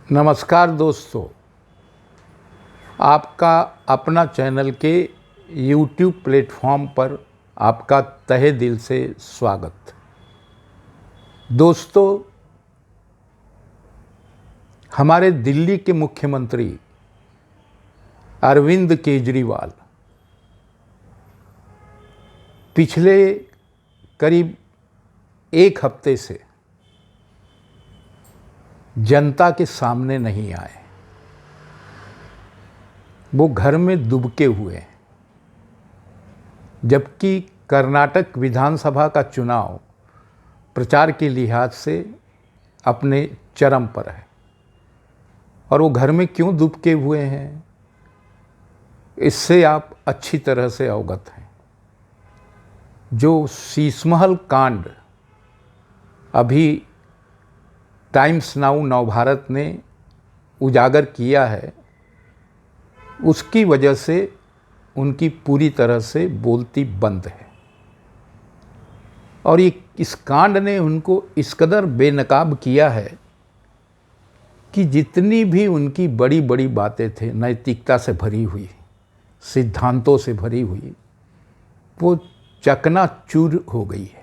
नमस्कार दोस्तों, आपका अपना चैनल के YouTube प्लेटफॉर्म पर आपका तहे दिल से स्वागत। दोस्तों, हमारे दिल्ली के मुख्यमंत्री अरविंद केजरीवाल पिछले करीब एक हफ्ते से जनता के सामने नहीं आए। वो घर में दुबके हुए हैं, जबकि कर्नाटक विधानसभा का चुनाव प्रचार के लिहाज से अपने चरम पर है। और वो घर में क्यों दुबके हुए हैं, इससे आप अच्छी तरह से अवगत हैं। जो शीशमहल कांड अभी टाइम्स नाउ नवभारत ने उजागर किया है, उसकी वजह से उनकी पूरी तरह से बोलती बंद है। और ये इस कांड ने उनको इस कदर बेनकाब किया है कि जितनी भी उनकी बड़ी बड़ी बातें थे, नैतिकता से भरी हुई, सिद्धांतों से भरी हुई, वो चकनाचूर हो गई है।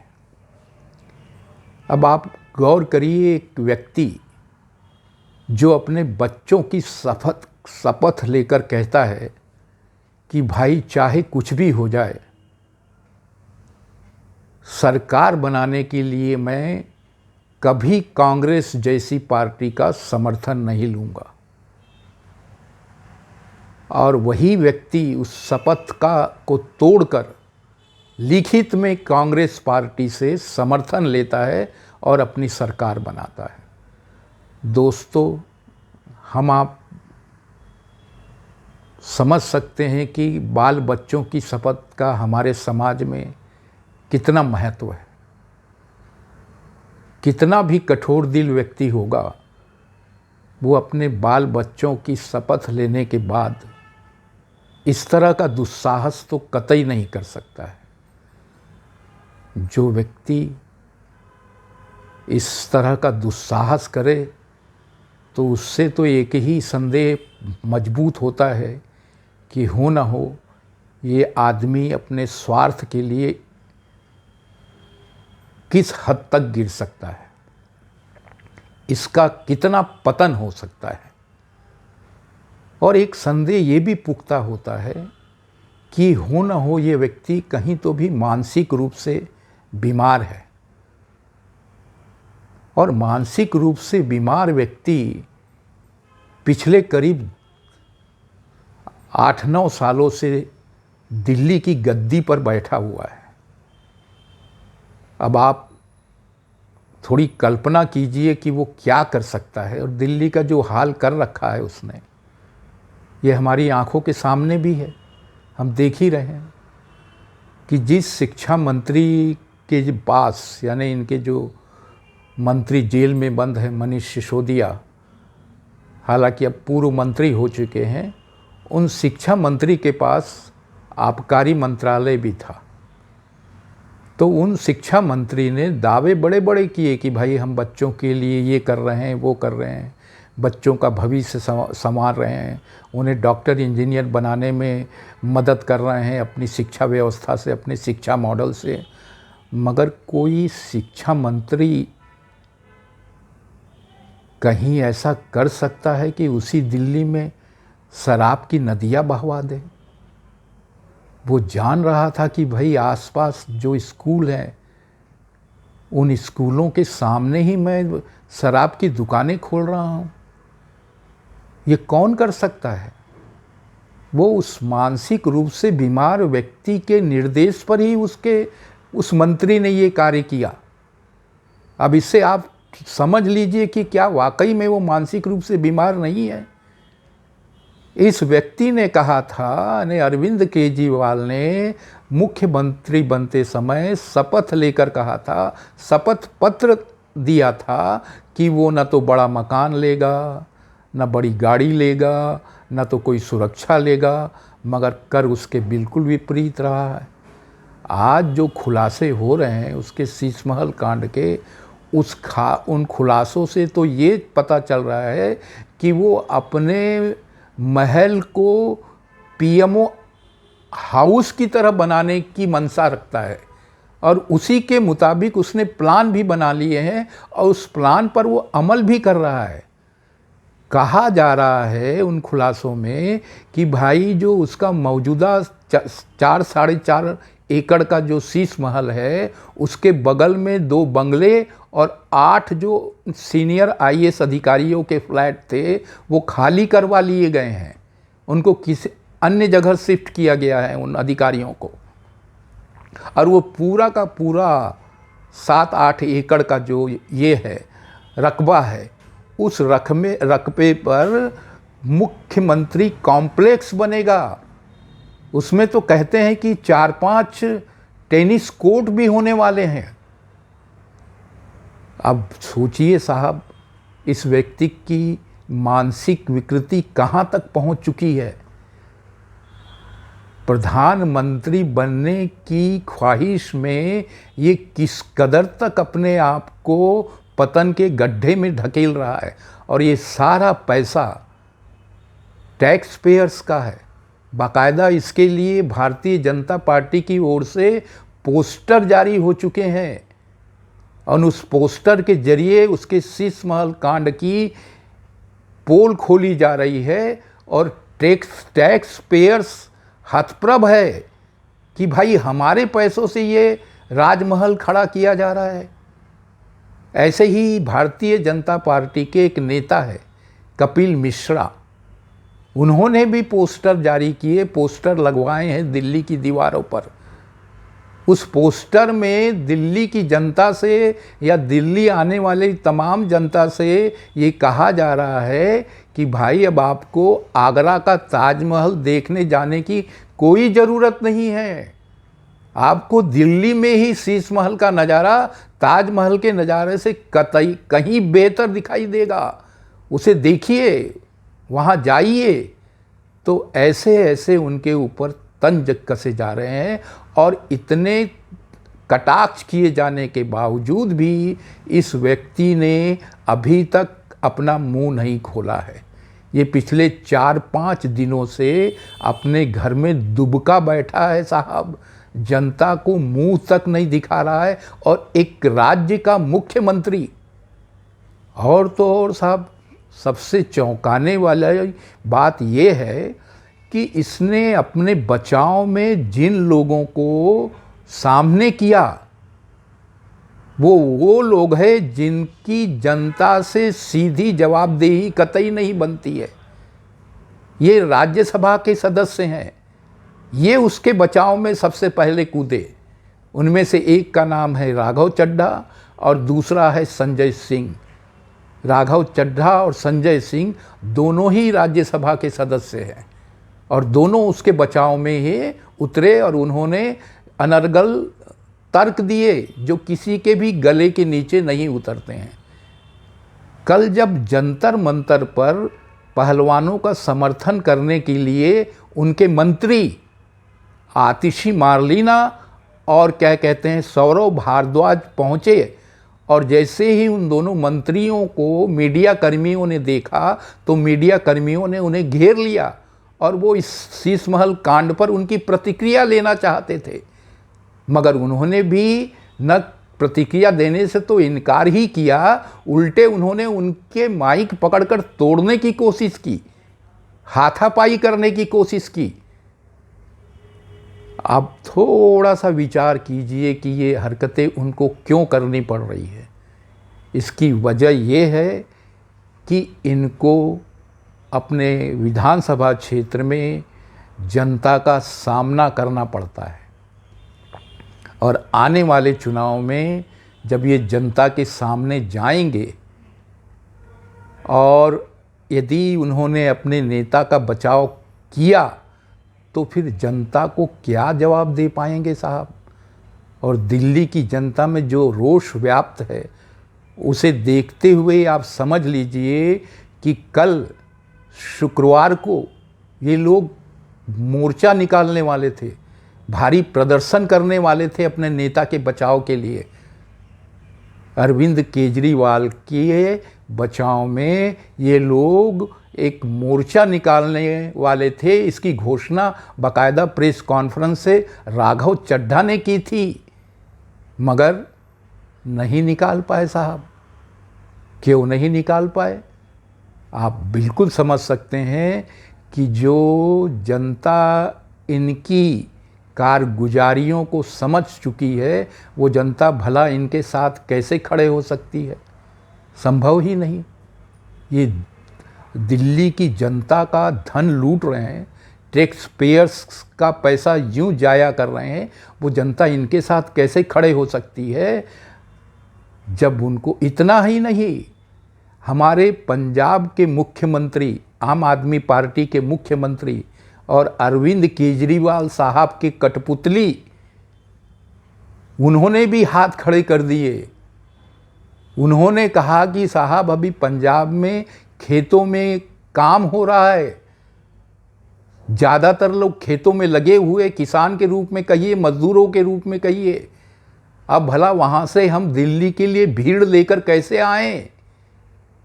अब आप गौर करिए, एक व्यक्ति जो अपने बच्चों की शपथ लेकर कहता है कि भाई चाहे कुछ भी हो जाए, सरकार बनाने के लिए मैं कभी कांग्रेस जैसी पार्टी का समर्थन नहीं लूँगा, और वही व्यक्ति उस शपथ को तोड़कर लिखित में कांग्रेस पार्टी से समर्थन लेता है और अपनी सरकार बनाता है। दोस्तों, हम आप समझ सकते हैं कि बाल बच्चों की शपथ का हमारे समाज में कितना महत्व है। कितना भी कठोर दिल व्यक्ति होगा, वो अपने बाल बच्चों की शपथ लेने के बाद इस तरह का दुस्साहस तो कतई नहीं कर सकता है। जो व्यक्ति इस तरह का दुस्साहस करे, तो उससे तो एक ही संदेह मजबूत होता है कि हो ना हो ये आदमी अपने स्वार्थ के लिए किस हद तक गिर सकता है, इसका कितना पतन हो सकता है। और एक संदेह ये भी पुख्ता होता है कि हो ना हो ये व्यक्ति कहीं तो भी मानसिक रूप से बीमार है। और मानसिक रूप से बीमार व्यक्ति पिछले करीब 8-9 सालों से दिल्ली की गद्दी पर बैठा हुआ है। अब आप थोड़ी कल्पना कीजिए कि वो क्या कर सकता है। और दिल्ली का जो हाल कर रखा है उसने, ये हमारी आंखों के सामने भी है। हम देख ही रहे हैं कि जिस शिक्षा मंत्री के पास, यानी इनके जो मंत्री जेल में बंद है, मनीष सिसोदिया, हालांकि अब पूर्व मंत्री हो चुके हैं, उन शिक्षा मंत्री के पास आबकारी मंत्रालय भी था। तो उन शिक्षा मंत्री ने दावे बड़े बड़े किए कि भाई हम बच्चों के लिए ये कर रहे हैं, वो कर रहे हैं, बच्चों का भविष्य संवार रहे हैं, उन्हें डॉक्टर इंजीनियर बनाने में मदद कर रहे हैं अपनी शिक्षा व्यवस्था से, अपने शिक्षा मॉडल से। मगर कोई शिक्षा मंत्री कहीं ऐसा कर सकता है कि उसी दिल्ली में शराब की नदियाँ बहवा दे? वो जान रहा था कि भाई आसपास जो स्कूल हैं, उन स्कूलों के सामने ही मैं शराब की दुकानें खोल रहा हूँ। ये कौन कर सकता है? वो उस मानसिक रूप से बीमार व्यक्ति के निर्देश पर ही उस मंत्री ने ये कार्य किया। अब इससे आप समझ लीजिए कि क्या वाकई में वो मानसिक रूप से बीमार नहीं है। इस व्यक्ति ने कहा था, अरविंद केजरीवाल ने मुख्यमंत्री बनते समय शपथ लेकर कहा था, शपथ पत्र दिया था कि वो न तो बड़ा मकान लेगा, न बड़ी गाड़ी लेगा, न तो कोई सुरक्षा लेगा, मगर कर उसके बिल्कुल विपरीत रहा है। आज जो खुलासे हो रहे हैं उसके शीशमहल कांड के, उन खुलासों से तो ये पता चल रहा है कि वो अपने महल को पीएमओ हाउस की तरह बनाने की मंशा रखता है और उसी के मुताबिक उसने प्लान भी बना लिए हैं और उस प्लान पर वो अमल भी कर रहा है। कहा जा रहा है उन खुलासों में कि भाई जो उसका मौजूदा 4-4.5 एकड़ का जो शीश महल है, उसके बगल में 2 बंगले और 8 जो सीनियर आईएएस अधिकारियों के फ्लैट थे वो खाली करवा लिए गए हैं। उनको किसी अन्य जगह शिफ्ट किया गया है उन अधिकारियों को। और वो पूरा का पूरा 7-8 एकड़ का जो ये है रकबा है, उस रकबे पर मुख्यमंत्री कॉम्प्लेक्स बनेगा। उसमें तो कहते हैं कि 4-5 टेनिस कोर्ट भी होने वाले हैं। अब सोचिए साहब, इस व्यक्ति की मानसिक विकृति कहाँ तक पहुँच चुकी है। प्रधानमंत्री बनने की ख्वाहिश में ये किस कदर तक अपने आप को पतन के गड्ढे में ढकेल रहा है। और ये सारा पैसा टैक्स पेयर्स का है। बाकायदा इसके लिए भारतीय जनता पार्टी की ओर से पोस्टर जारी हो चुके हैं और उस पोस्टर के जरिए उसके शीश महल कांड की पोल खोली जा रही है। और टैक्स पेयर्स हतप्रभ है कि भाई हमारे पैसों से ये राजमहल खड़ा किया जा रहा है। ऐसे ही भारतीय जनता पार्टी के एक नेता है कपिल मिश्रा, उन्होंने भी पोस्टर जारी किए, पोस्टर लगवाए हैं दिल्ली की दीवारों पर। उस पोस्टर में दिल्ली की जनता से या दिल्ली आने वाले तमाम जनता से ये कहा जा रहा है कि भाई अब आपको आगरा का ताजमहल देखने जाने की कोई ज़रूरत नहीं है। आपको दिल्ली में ही शीश महल का नज़ारा ताजमहल के नज़ारे से कतई कहीं बेहतर दिखाई देगा। उसे देखिए, वहाँ जाइए। तो ऐसे ऐसे उनके ऊपर तंज कसे जा रहे हैं और इतने कटाक्ष किए जाने के बावजूद भी इस व्यक्ति ने अभी तक अपना मुंह नहीं खोला है। ये पिछले 4-5 दिनों से अपने घर में दुबका बैठा है साहब, जनता को मुंह तक नहीं दिखा रहा है। और एक राज्य का मुख्यमंत्री। और तो और साहब, सबसे चौंकाने वाला बात यह है कि इसने अपने बचाव में जिन लोगों को सामने किया वो लोग हैं जिनकी जनता से सीधी जवाबदेही कतई नहीं बनती है। ये राज्यसभा के सदस्य हैं। ये उसके बचाव में सबसे पहले कूदे। उनमें से एक का नाम है राघव चड्ढा और दूसरा है संजय सिंह। राघव चड्ढा और संजय सिंह दोनों ही राज्यसभा के सदस्य हैं और दोनों उसके बचाव में ही उतरे और उन्होंने अनर्गल तर्क दिए जो किसी के भी गले के नीचे नहीं उतरते हैं। कल जब जंतर मंतर पर पहलवानों का समर्थन करने के लिए उनके मंत्री आतिशी मार्लिना और क्या कहते हैं सौरव भारद्वाज पहुँचे और जैसे ही उन दोनों मंत्रियों को मीडिया कर्मियों ने देखा तो मीडिया कर्मियों ने उन्हें घेर लिया और वो इस शीश महल कांड पर उनकी प्रतिक्रिया लेना चाहते थे। मगर उन्होंने भी न प्रतिक्रिया देने से तो इनकार ही किया, उल्टे उन्होंने उनके माइक पकड़कर तोड़ने की कोशिश की, हाथापाई करने की कोशिश की। आप थोड़ा सा विचार कीजिए कि ये हरकतें उनको क्यों करनी पड़ रही है। इसकी वजह ये है कि इनको अपने विधानसभा क्षेत्र में जनता का सामना करना पड़ता है और आने वाले चुनाव में जब ये जनता के सामने जाएंगे और यदि उन्होंने अपने नेता का बचाव किया तो फिर जनता को क्या जवाब दे पाएंगे साहब। और दिल्ली की जनता में जो रोष व्याप्त है उसे देखते हुए आप समझ लीजिए कि कल शुक्रवार को ये लोग मोर्चा निकालने वाले थे, भारी प्रदर्शन करने वाले थे अपने नेता के बचाव के लिए। अरविंद केजरीवाल के बचाव में ये लोग एक मोर्चा निकालने वाले थे। इसकी घोषणा बाकायदा प्रेस कॉन्फ्रेंस से राघव चड्ढा ने की थी, मगर नहीं निकाल पाए साहब। क्यों नहीं निकाल पाए? आप बिल्कुल समझ सकते हैं कि जो जनता इनकी कारगुजारियों को समझ चुकी है, वो जनता भला इनके साथ कैसे खड़े हो सकती है? संभव ही नहीं। ये दिल्ली की जनता का धन लूट रहे हैं, टैक्स पेयर्स का पैसा यूं जाया कर रहे हैं, वो जनता इनके साथ कैसे खड़े हो सकती है? जब उनको इतना ही नहीं, हमारे पंजाब के मुख्यमंत्री, आम आदमी पार्टी के मुख्यमंत्री और अरविंद केजरीवाल साहब की कठपुतली, उन्होंने भी हाथ खड़े कर दिए। उन्होंने कहा कि साहब अभी पंजाब में खेतों में काम हो रहा है, ज़्यादातर लोग खेतों में लगे हुए, किसान के रूप में कहिए, मजदूरों के रूप में कहिए। अब भला वहाँ से हम दिल्ली के लिए भीड़ लेकर कैसे आएं?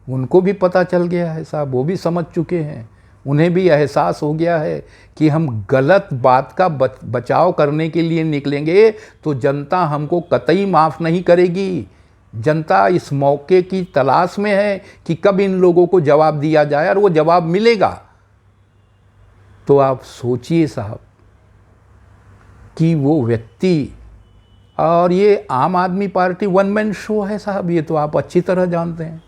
उनको भी पता चल गया है साहब, वो भी समझ चुके हैं। उन्हें भी एहसास हो गया है कि हम गलत बात का बचाव करने के लिए निकलेंगे तो जनता हमको कतई माफ़ नहीं करेगी। जनता इस मौके की तलाश में है कि कब इन लोगों को जवाब दिया जाए, और वो जवाब मिलेगा। तो आप सोचिए साहब कि वो व्यक्ति, और ये आम आदमी पार्टी वन मैन शो है साहब, ये तो आप अच्छी तरह जानते हैं।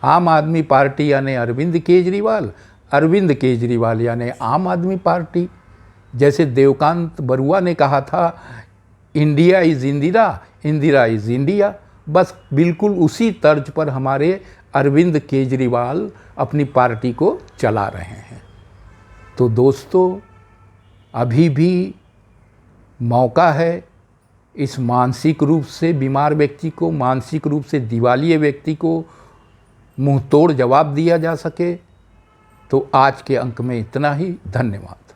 आम आदमी पार्टी यानी अरविंद केजरीवाल, अरविंद केजरीवाल यानी आम आदमी पार्टी। जैसे देवकांत बरुआ ने कहा था, India is Indira, Indira is India, बस बिल्कुल उसी तर्ज पर हमारे अरविंद केजरीवाल अपनी पार्टी को चला रहे हैं। तो दोस्तों, अभी भी मौका है इस मानसिक रूप से बीमार व्यक्ति को, मानसिक रूप से दिवालिये व्यक्ति को मुंह तोड़ जवाब दिया जा सके। तो आज के अंक में इतना ही। धन्यवाद।